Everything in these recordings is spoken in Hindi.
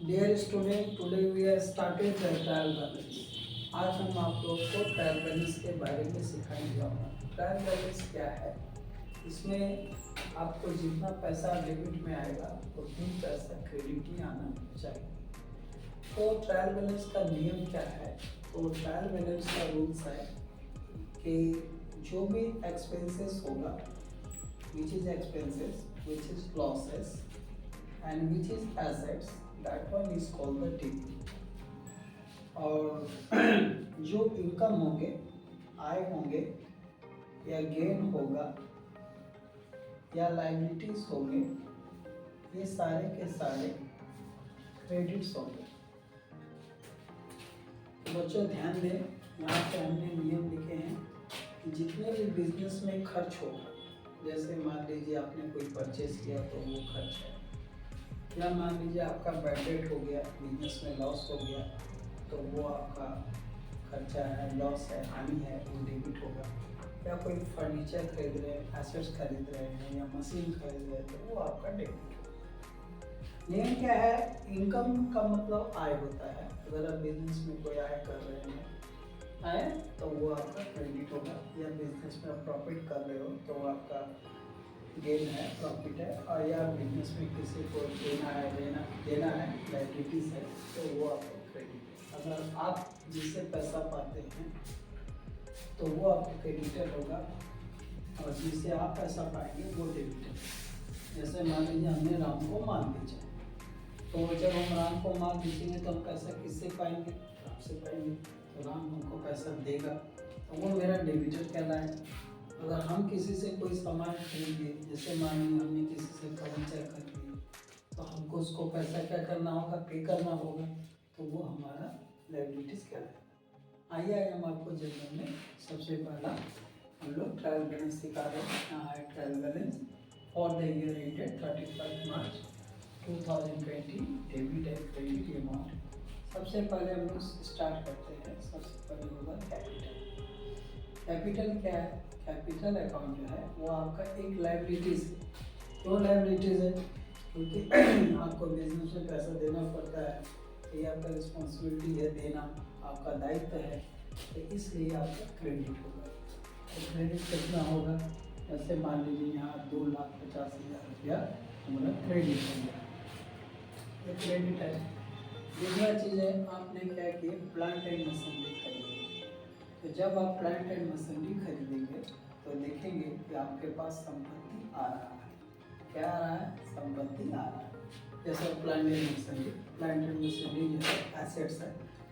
Dear student, today we are started the trial balance. आज हम आप लोग को ट्रायल बैलेंस के बारे में सिखाने जाऊँगा। ट्रायल बैलेंस क्या है? इसमें आपको जितना पैसा डेबिट में आएगा उतनी पैसा क्रेडिट में आना चाहिए। तो ट्रायल बैलेंस का नियम क्या है? तो ट्रायल बैलेंस का रूल्स है कि जो भी एक्सपेंसेस होगा, which is expenses, which is losses and which is assets, that one is called the DP। और जो इनकम होंगे, आय होंगे या गेन होगा या लाइबिलिटीज होंगे, ये सारे के सारे क्रेडिट्स होंगे। तो बच्चों ध्यान दें, यहाँ पे हमने नियम लिखे हैं कि जितने भी बिजनेस में खर्च होगा, जैसे मान लीजिए आपने कोई परचेज किया तो वो खर्च है, या मान लीजिए आपका बैड डेट हो गया, बिजनेस में लॉस हो गया तो वो आपका खर्चा है, लॉस है, हानि है, वो डेबिट होगा। या कोई फर्नीचर खरीद रहे हैं, एसेट्स खरीद रहे हैं या मशीन खरीद रहे हैं तो वो आपका डेबिट होगा। नियम क्या है? इनकम का मतलब आय होता है। अगर आप बिजनेस में कोई आय कर रहे हैं आय तो वो आपका क्रेडिट होगा, या बिजनेस में आप प्रॉफिट कर रहे हो तो वो आपका गेन है, प्रॉफिट है। और या बिजनेस में किसी को देना है, लाइबिलिटीज है तो वो आपको क्रेडिट है। अगर आप जिससे पैसा पाते हैं तो वो आपको क्रेडिटर होगा, और जिससे आप पैसा पाएंगे वो डेबिटर। जैसे मान लीजिए हमने राम को माल बेचा, तो जब हम राम को माल बेचेंगे तो हम पैसा किससे पाएंगे? राम से पाएंगे। तो राम हमको पैसा देगा तो वो मेरा डेबिटर कहलाएगा। अगर हम किसी से कोई सामान खरीदे, जैसे मान लीजिए हमने किसी से फर्नीचर खरीदी, तो हमको उसको पैसा क्या करना होगा? पे करना होगा, तो वो हमारा लायबिलिटीज कहलाएगा। आइए हम आपको जनरल में सबसे पहला हम लोग ट्रायल बैलेंस सिखा रहे हैं। यहाँ है trial balance for the year ended 31 March 2020, debit and credit amount. सबसे पहले हम लोग स्टार्ट करते हैं। सबसे पहले होगा कैपिटल। कैपिटल क्या है? कैपिटल अकाउंट जो है वो आपका एक लायबिलिटीज है। क्यों लायबिलिटीज है? क्योंकि आपको बिजनेस में पैसा देना पड़ता है, ये आपका रिस्पॉन्सिबिलिटी है, देना आपका दायित्व है, तो इसलिए आपका क्रेडिट होगा। तो क्रेडिट कितना होगा? जैसे मान लीजिए यहाँ 2,50,000 रुपया हमारा क्रेडिट हो गया, ये क्रेडिट है। दूसरा चीज़ है, आपने क्या किया? प्लांट एंड मशीनरी खरीदी। तो जब आप प्लांट एंड मशीनरी खरीदेंगे तो देखेंगे कि आपके पास संपत्ति आ रहा है। क्या आ रहा है? संपत्ति आ रहा है। जैसे प्लांट एंड मशीनरी जो है एसेट्स है,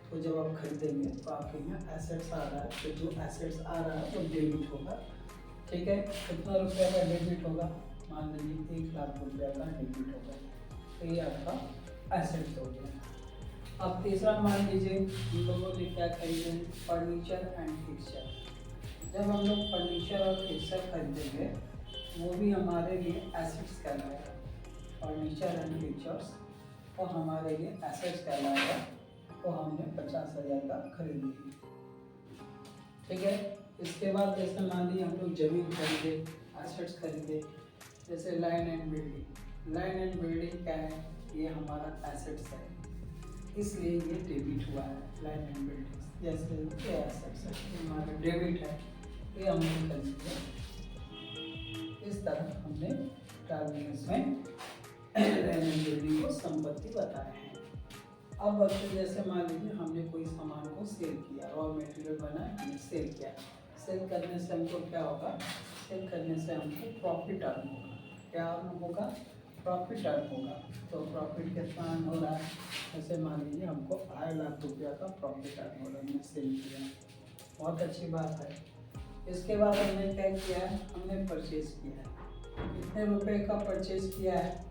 तो जब आप खरीदेंगे तो आपके यहाँ एसेट्स आ रहा है, तो जो एसेट्स आ रहा है वो डेबिट होगा। ठीक है, कितना रुपये का डेबिट होगा? मान लीजिए 1,00,000 रुपये का डेबिट होगा, तो ये आपका एसेट्स हो गया। अब तीसरा मान लीजिए हम लोगों ने क्या खरीदे? Furniture and fixture. जब हम लोग फर्नीचर और फिक्सचर खरीदेंगे वो भी हमारे लिए एसेट्स कहलाएगा। फर्नीचर एंड फिक्सचर्स तो हमारे लिए एसेट्स कहलाएगा, तो हमने 50,000 का खरीद लिया। ठीक है, इसके बाद जैसे मान लीजिए हम लोग जमीन खरीदे, एसेट्स खरीदे, जैसे land and building. Land and building क्या है? ये हमारा एसेट्स है, इसलिए ये डेबिट हुआ है। लैंड एंड बिल्डिंग्स जैसे ये एसेट्स है, हमारा डेबिट है, ये हमने कर दिया। इस तरह हमने ट्रांजेक्शन में लैंड एंड बिल्डिंग को संपत्ति बताए हैं। अब बच्चों जैसे मान लीजिए हमने कोई सामान को सेल किया, रॉ मटेरियल बना, हमने सेल किया। सेल करने से हमको क्या होगा? सेल करने से हमको प्रॉफिट अर्न होगा। क्या अर्न होगा? प्रॉफिट अर्न होगा। तो प्रॉफिट कितना अर्न हो रहा है? जैसे मान लीजिए हमको 2,50,000 रुपया का प्रॉफिट अर्न हो रहा है, हमने सेल किया, बहुत अच्छी बात है। इसके बाद हमने क्या किया है? हमने परचेज किया है। कितने रुपए का परचेज किया है?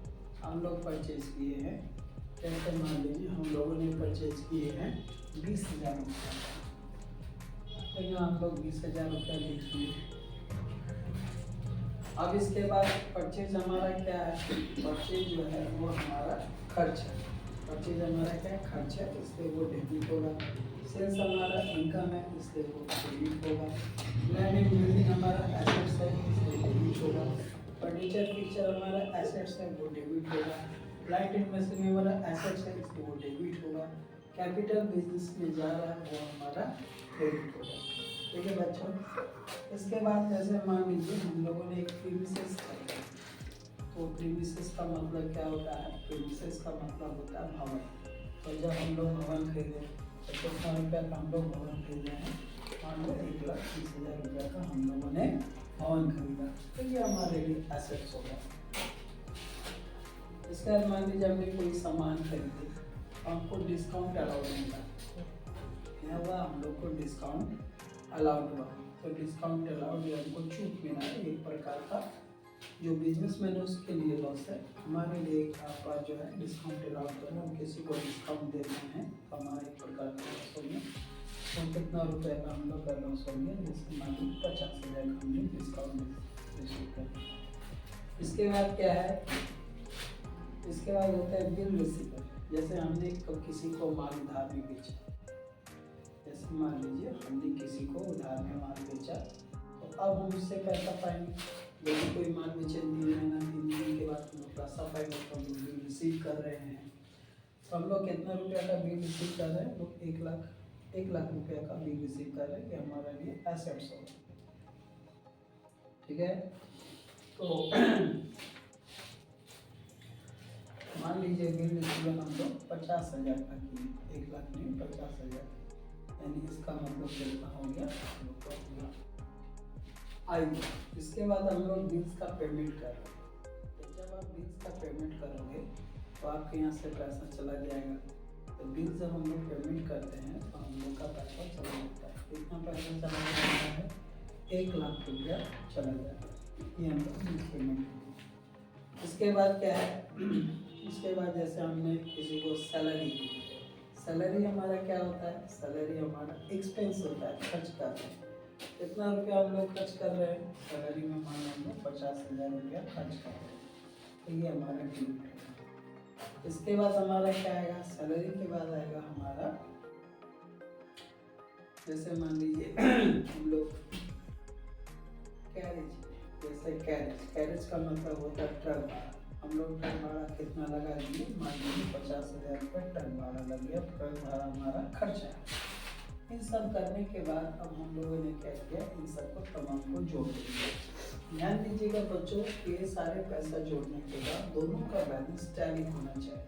हम लोग परचेज किए हैं, जैसे मान लीजिए हम लोगों ने परचेज किए हैं 20,000 रुपये। तो यहाँ हम लोग 20,000 रुपया लिख लिए। अब इसके बाद परचेज हमारा क्या है? परचेज जो है वो हमारा खर्च है। परचेज हमारा क्या है? खर्च है, इसलिए वो डेबिट होगा। सेल्स हमारा इनकम है, इसलिए वो क्रेडिट होगा। लैंड एंड बिल्डिंग हमारा एसेट्स है, इसलिए डेबिट होगा। फर्नीचर फिक्सचर हमारा एसेट्स है, वो डेबिट होगा। प्लांट एंड मशीनरी हमारा एसेट्स है, इसलिए वो डेबिट होगा। कैपिटल बिजनेस में जा रहा है वो हमारा क्रेडिट होगा। ठीक है बच्चों। इसके बाद जैसे मान लीजिए हम लोगों ने एक प्रीमिसेस खरीदा, तो प्रीमिसेस का मतलब क्या होता है? प्रीमिसेस का मतलब होता है भवन। तो जब हम लोग भवन खरीदे तो कितना रुपया का हम लोग भवन खरीदे हैं? मान लो 1,30,000 रुपया का हम लोगों ने भवन खरीदा, तो ये हमारे लिए एसेट्स होगा। इसके बाद मान लीजिए हमने कोई सामान खरीदे, हमको डिस्काउंट अलाउड मिला, क्या हुआ? हम लोग को डिस्काउंट अलाउड हुआ, तो डिस्काउंट अलाउड या हमको छूट मिला है, एक प्रकार का जो बिजनेसमैन है उसके लिए लॉस है। हमारे लिए आपका जो है डिस्काउंट अलाउड करना, हम किसी को डिस्काउंट दे रहे हैं तो हमारा एक प्रकार का लॉस हो गया। तो कितना रुपये का हम लोग का लॉस हो गया? जैसे मान लीजिए 50,000 का हमने डिस्काउंट रिसीव कर। इसके बाद क्या है? इसके बाद होता है बिल रिसीवर। जैसे हमने किसी को माल उधार में बेचा, जैसे मान लीजिए हमने किसी को उधार में माल बेचा, तो अब हम उससे पैसा पाएंगे। यदि कोई माल बेचे 3 महीना 3 महीने के बाद हम लोग पैसा पाएंगे, तो हम बिल रिसीव कर रहे हैं। तो हम लोग कितना रुपया का बिल रिसीव कर रहे हैं? लोग 1 लाख रुपया का बिल रिसीव कर रहे हैं, ये हमारे लिए एसेट्स होगा। ठीक है। तो मान लीजिए बिल रिसीवर हम लोग 50,000 का किए, 1 लाख नहीं 50,000, यानी इसका मतलब कितना हो गया? आई। इसके बाद हम लोग बिल्स का पेमेंट कर रहे हैं। तो जब आप बिल्स का पेमेंट करोगे तो आपके यहाँ से पैसा चला जाएगा। तो बिल जब हम लोग पेमेंट करते हैं तो हम लोग का पैसा चला जाता है। कितना पैसा चला जाता है? 1 लाख रुपया चला जाता है, ये हम लोग बिल पेमेंट। इसके बाद क्या है? इसके बाद जैसे हमने किसी को सैलरी दी, सैलरी हमारा क्या होता है? सैलरी हमारा एक्सपेंस होता है, खर्च कर रहे हैं। कितना रुपया हम लोग खर्च कर रहे हैं? सैलरी में मान लो 50,000 रुपया खर्च कर रहे हैं, तो ये हमारा डेबिट है। इसके बाद हमारा क्या आएगा? सैलरी के बाद आएगा हमारा, जैसे मान लीजिए हम लोग कैरेज, जैसे कैरेज का मतलब होता है ट्रक भाड़ा। हम लोग ट्रक भाड़ा कितना लगा दिए? मान लीजिए 50,000 रुपये ट्रक भाड़ा लग गया, ट्रक भाड़ा हमारा खर्चा है। इन सब करने के बाद अब हम लोगों ने क्या किया? इन सबको तमाम को जोड़ दिया। ध्यान दीजिएगा बच्चों, ये सारे पैसा जोड़ने के बाद दोनों का बैलेंस टैली होना चाहिए।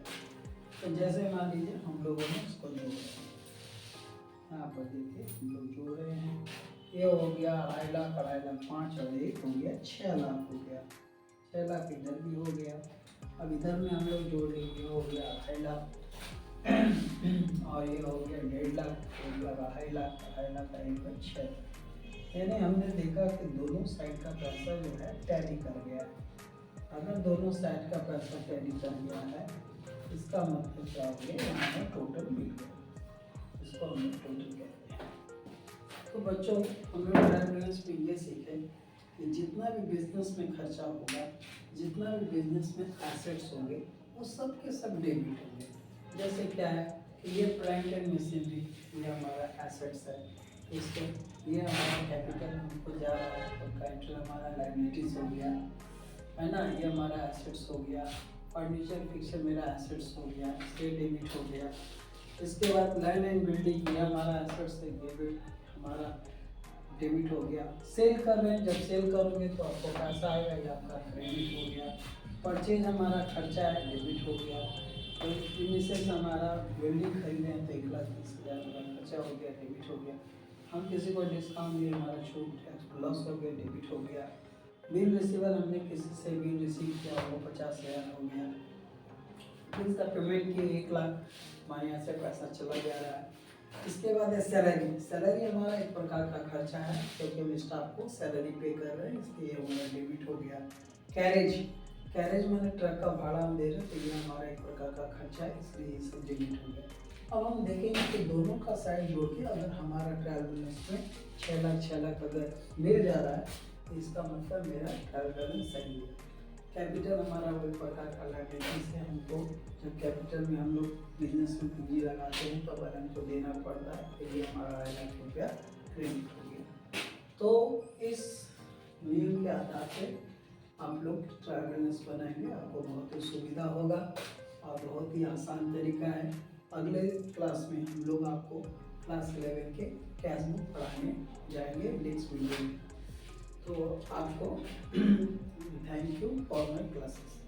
तो जैसे मान लीजिए हम लोगों ने इसको जोड़ दिया, यहाँ पर देखिए हम लोग जोड़ रहे हैं। ये हो गया 2.5 लाख, 2.5 लाख 5 और 1 हो गया 6 लाख हो गया। 6 लाख इधर भी हो गया। अब इधर में हम लोग जोड़ लेंगे, हो गया 2.5 लाख और ये हो गया 1.5 लाख, 1 लाख 2.5 लाख, 2.5 लाख का 1 6। यानी हमने देखा कि दोनों साइड का पैसा जो है टैली कर गया है। अगर दोनों साइड का पैसा टैली कर गया है, इसका मतलब क्या हो गया? हमें टोटल मिल गया, इसको हम लोग टोटल कहते हैं। तो बच्चों हम लोग ट्रायल बैलेंस में ये सीखे कि जितना भी बिजनेस में खर्चा होगा, जितना भी बिजनेस में एसेट्स होंगे, वो सब के सब डेबिट होंगे। जैसे क्या है कि ये प्लांट एंड मशीनरी, ये हमारा एसेट्स है, इसके ये हमारा कैपिटल हमको जा रहा है, तो कैपिटल हमारा लायबिलिटीज हो गया, है ना। ये हमारा एसेट्स हो गया। फर्नीचर फिक्सर मेरा एसेट्स हो गया, इसके डेबिट हो गया। इसके बाद लैंड एंड बिल्डिंग, ये हमारा एसेट्स है, ये भी हमारा डेबिट हो गया। सेल कर रहे हैं, जब सेल करोगे तो आपको पैसा आएगा, ये आपका क्रेडिट हो गया। परचेज हमारा खर्चा है, डेबिट हो गया। तो इनमें हमारा बिल्डिंग खरीदे हैं तो 1,30,000 का खर्चा हो गया, डेबिट हो गया। हम किसी को डिस्काउंट दिए, हमारा छूट लॉस हो गया, डेबिट हो गया। बिल रिसीवर, हमने किसी से बिल रिसीव किया, वो 50,000 हो गया। बिल का पेमेंट किए 1 लाख, हमारे यहाँ से पैसा चला जा रहा है। इसके बाद है सैलरी। सैलरी हमारा एक प्रकार का खर्चा है, क्योंकि हम स्टाफ को सैलरी पे कर रहे हैं, इसलिए हमारा डेबिट हो गया। कैरेज मैंने ट्रक का भाड़ा हम दे रहे हैं, तो ये हमारा एक प्रकार का खर्चा है, इसलिए ये सब डेबिट हो गया। अब हम देखेंगे कि दोनों का साइड जोड़ के अगर हमारा ट्रायल बैलेंस में 6 लाख अगर मिल जा रहा है, तो इसका मतलब मेरा ट्रायल बैलेंस सही है। कैपिटल हमारा वो एक प्रकार का लायबिलिटी है, हमको जब कैपिटल में हम लोग बिजनेस में पूंजी लगाते हैं तो अगर हमको देना पड़ता है, तो ये हमारा 2.5 लाख रुपया क्रेडिट हो गया। तो इस नियम के आधार से आप लोग ट्रायल बैलेंस बनाएंगे, आपको बहुत ही सुविधा होगा। और बहुत ही आसान तरीका है। अगले क्लास में हम लोग आपको क्लास 11 के कैश बुक पढ़ाने जाएंगे नेक्स्ट वीडियो में। तो आपको thank you for my classes.